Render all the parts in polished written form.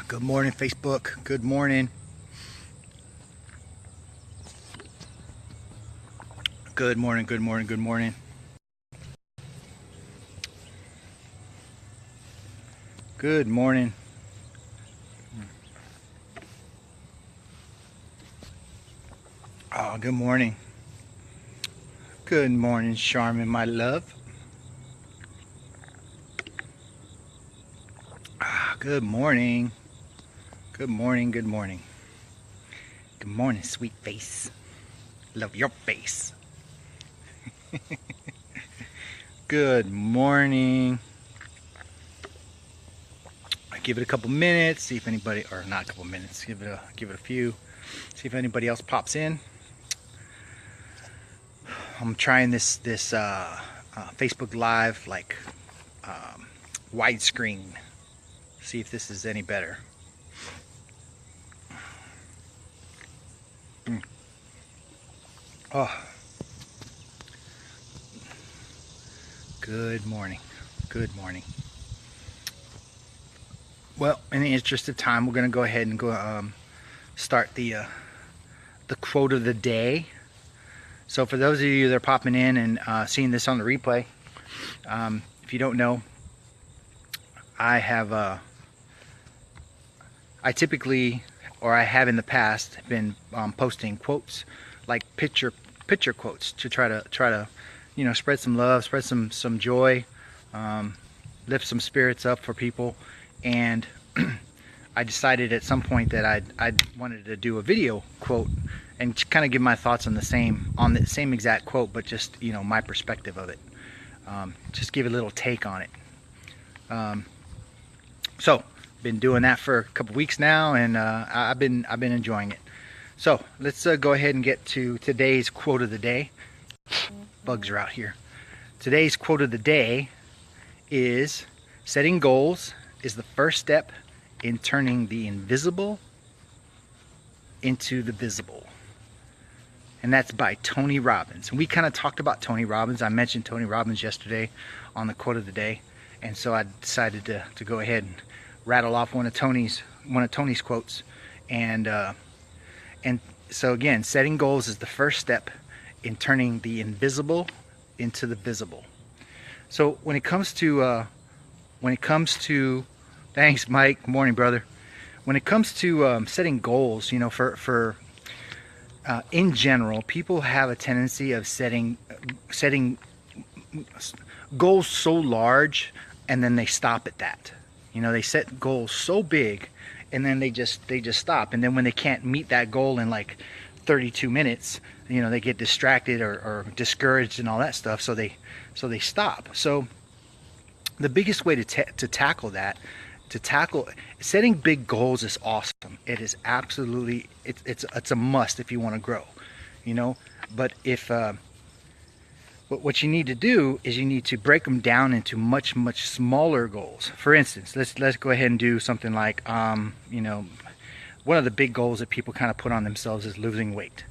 Good morning, Facebook. Good morning. Good morning, good morning, good morning. Good morning. Oh, good morning. Good morning, Charmin, my love. Good morning. Good morning, good morning. Good morning, sweet face. Love your face. Good morning. I give it a couple minutes, see if anybody, or not a couple minutes, give it a few, see if anybody else pops in. I'm trying this Facebook Live like widescreen. See if this is any better. Oh, good morning. Good morning. Well, in the interest of time, we're going to go ahead and start the quote of the day. So for those of you that are popping in and seeing this on the replay, if you don't know, I typically, or I have in the past, been posting quotes, like picture quotes, to try to spread some love, spread some joy, lift some spirits up for people. And I decided at some point that I wanted to do a video quote and kind of give my thoughts on the same exact quote, but just my perspective of it. Just give a little take on it. So been doing that for a couple weeks now, and I've been enjoying it. So let's go ahead and get to today's quote of the day. Bugs are out here. Today's quote of the day is, setting goals is the first step in turning the invisible into the visible. And that's by Tony Robbins. And we kind of talked about Tony Robbins. I mentioned Tony Robbins yesterday on the quote of the day. And so I decided to go ahead and rattle off one of Tony's quotes. And so again, setting goals is the first step in turning the invisible into the visible. So when it comes to thanks, Mike. Good morning, brother. When it comes to setting goals, for in general, people have a tendency of setting goals so large, and then they stop at that. They set goals so big, and then they just stop. And then when they can't meet that goal in like 32 minutes, they get distracted or discouraged and all that stuff. So they stop. So the biggest way to tackle setting big goals is awesome. It is absolutely, it's a must if you want to grow, but but what you need to do is you need to break them down into much smaller goals. For instance, let's go ahead and do something like one of the big goals that people kind of put on themselves is losing weight.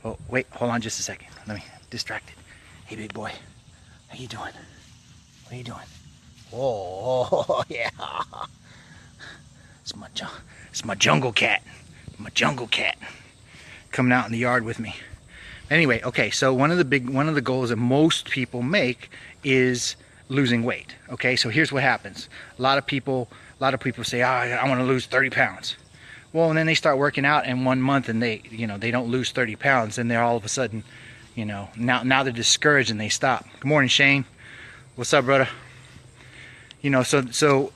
Oh wait, hold on just a second, let me distracted. Hey big boy, how you doing? What are you doing? Oh yeah, it's my jungle cat. My jungle cat coming out in the yard with me. Anyway, okay, so one of the goals that most people make is losing weight. Okay, so here's what happens. A lot of people say, I want to lose 30 pounds. Well, and then they start working out in 1 month, and they don't lose 30 pounds, and they're all of a sudden, now they're discouraged and they stop. Good morning, Shane. What's up, brother? So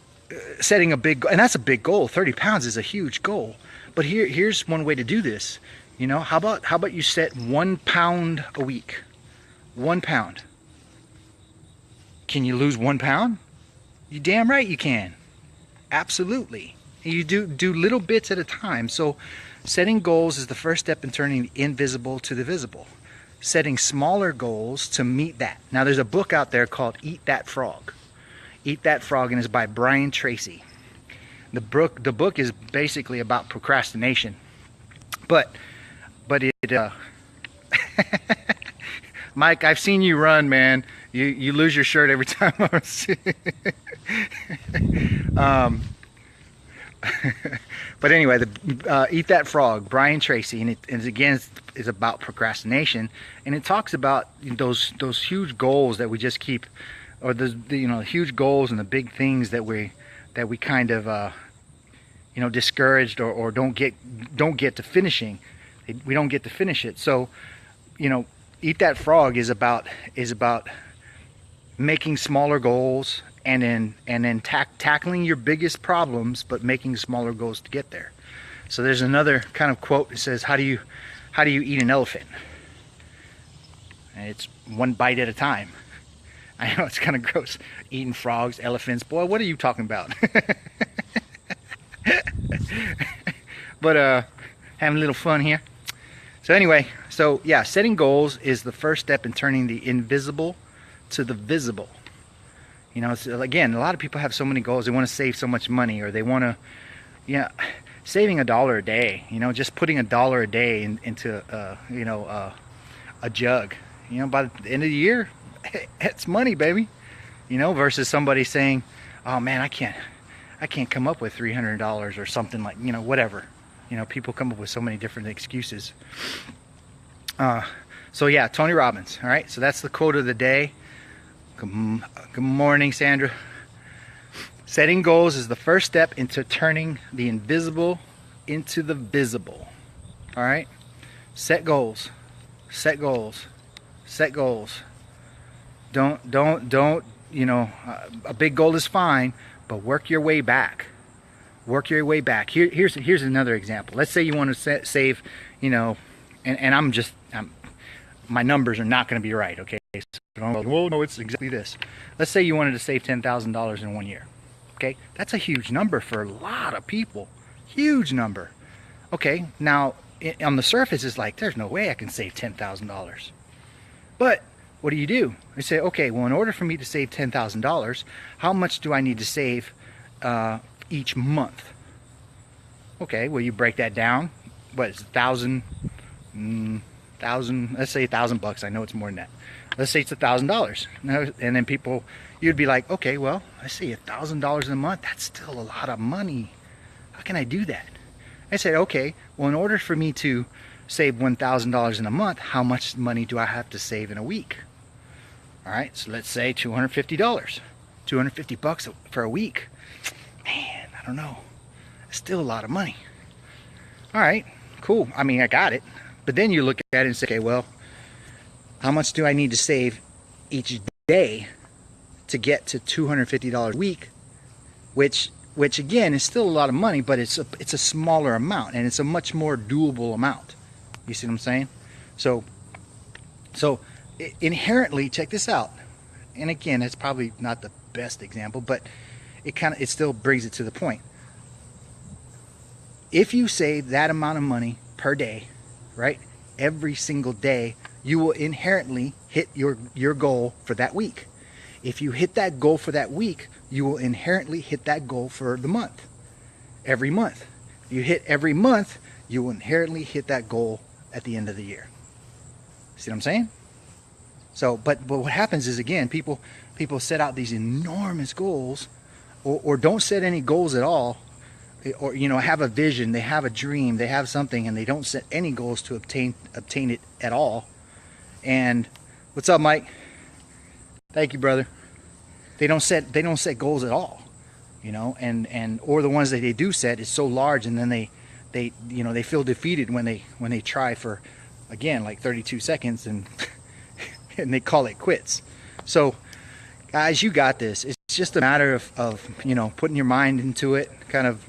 setting a big, and that's a big goal. 30 pounds is a huge goal. But here's one way to do this. How about you set 1 pound a week? 1 pound. Can you lose 1 pound? You damn right you can. Absolutely. You do little bits at a time. So setting goals is the first step in turning the invisible to the visible. Setting smaller goals to meet that. Now there's a book out there called Eat That Frog. Eat That Frog, and it's by Brian Tracy. The book is basically about procrastination. But it Mike, I've seen you run, man. You lose your shirt every time I see But anyway, the Eat That Frog, Brian Tracy, and it again is about procrastination, and it talks about those huge goals that we just keep, or the huge goals and the big things that we kind of discouraged or don't get to finishing. We don't get to finish it. So Eat That Frog is about making smaller goals, and then tackling your biggest problems, but making smaller goals to get there. So there's another kind of quote that says, how do you eat an elephant? And it's one bite at a time. I know it's kind of gross, eating frogs, elephants. Boy, what are you talking about? But having a little fun here. So anyway, so yeah, setting goals is the first step in turning the invisible to the visible. Again, a lot of people have so many goals. They want to save so much money, or they want to, saving $1 a day. Just putting $1 a day into a jug. By the end of the year, it's money, baby. Versus somebody saying, "Oh man, I can't come up with $300 or something like whatever." People come up with so many different excuses. So yeah, Tony Robbins. All right, so that's the quote of the day. Good morning, Sandra. Setting goals is the first step into turning the invisible into the visible. All right, set goals. Set goals. Set goals. Don't. A big goal is fine, but work your way back. Work your way back. Here's another example. Let's say you want to save, and my numbers are not going to be right, okay? So, well, no, it's exactly this. Let's say you wanted to save $10,000 in 1 year. Okay, that's a huge number for a lot of people. Huge number. Okay, now on the surface, it's like there's no way I can save $10,000. But what do? You say, okay, well, in order for me to save $10,000, how much do I need to save each month? Okay, well, you break that down. What is $1,000? Let's say $1,000. I know it's more than that. Let's say it's $1,000. And then you'd be like, okay, well, I see $1,000 a month. That's still a lot of money. How can I do that? I said, okay, well, in order for me to save $1,000 in a month, how much money do I have to save in a week? All right, so let's say $250. $250 for a week. Man, I don't know. It's still a lot of money. All right, cool. I mean, I got it. But then you look at it and say, okay, well, how much do I need to save each day to get to $250 a week? Which again is still a lot of money, but it's a smaller amount, and it's a much more doable amount. You see what I'm saying? So inherently, check this out. And again, it's probably not the best example, but it still brings it to the point. If you save that amount of money per day, right, every single day, you will inherently hit your goal for that week. If you hit that goal for that week, you will inherently hit that goal for the month. Every month. If you hit every month, you will inherently hit that goal at the end of the year. See what I'm saying? So, but what happens is, again, people set out these enormous goals, or don't set any goals at all, or have a vision, they have a dream, they have something, and they don't set any goals to obtain it at all. And what's up, Mike? Thank you, brother. They don't set goals at all, and or the ones that they do set is so large, and then they feel defeated when they try for, again, like 32 seconds and and they call it quits. So guys, you got this. It's just a matter of putting your mind into it, kind of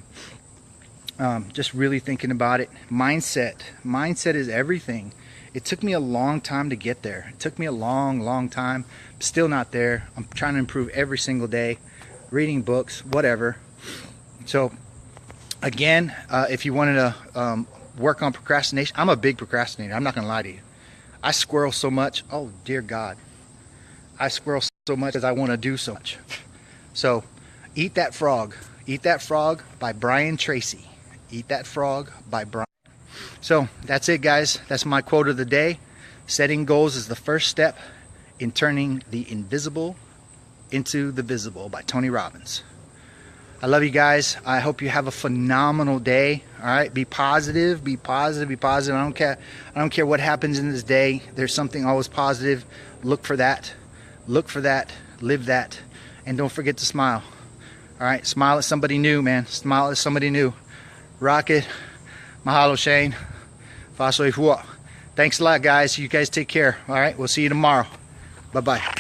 just really thinking about it. Mindset is everything. It took me a long time to get there. It took me a long time. I'm still not there. I'm trying to improve every single day, reading books, whatever. So again, if you wanted to work on procrastination, I'm a big procrastinator. I'm not gonna lie to you. I squirrel so much. Oh dear God, I squirrel so much as I want to do so much. So Eat That Frog. Eat That Frog by Brian Tracy. Eat That Frog by Brian. So that's it, guys. That's my quote of the day. Setting goals is the first step in turning the invisible into the visible by Tony Robbins. I love you guys. I hope you have a phenomenal day. All right, be positive, be positive, be positive. I don't care what happens in this day. There's something always positive. Look for that. Look for that. Live that. And don't forget to smile. All right, smile at somebody new, man. Smile at somebody new. Rocket. Mahalo, Shane. Faso e fua. Thanks a lot, guys. You guys take care. All right, we'll see you tomorrow. Bye-bye.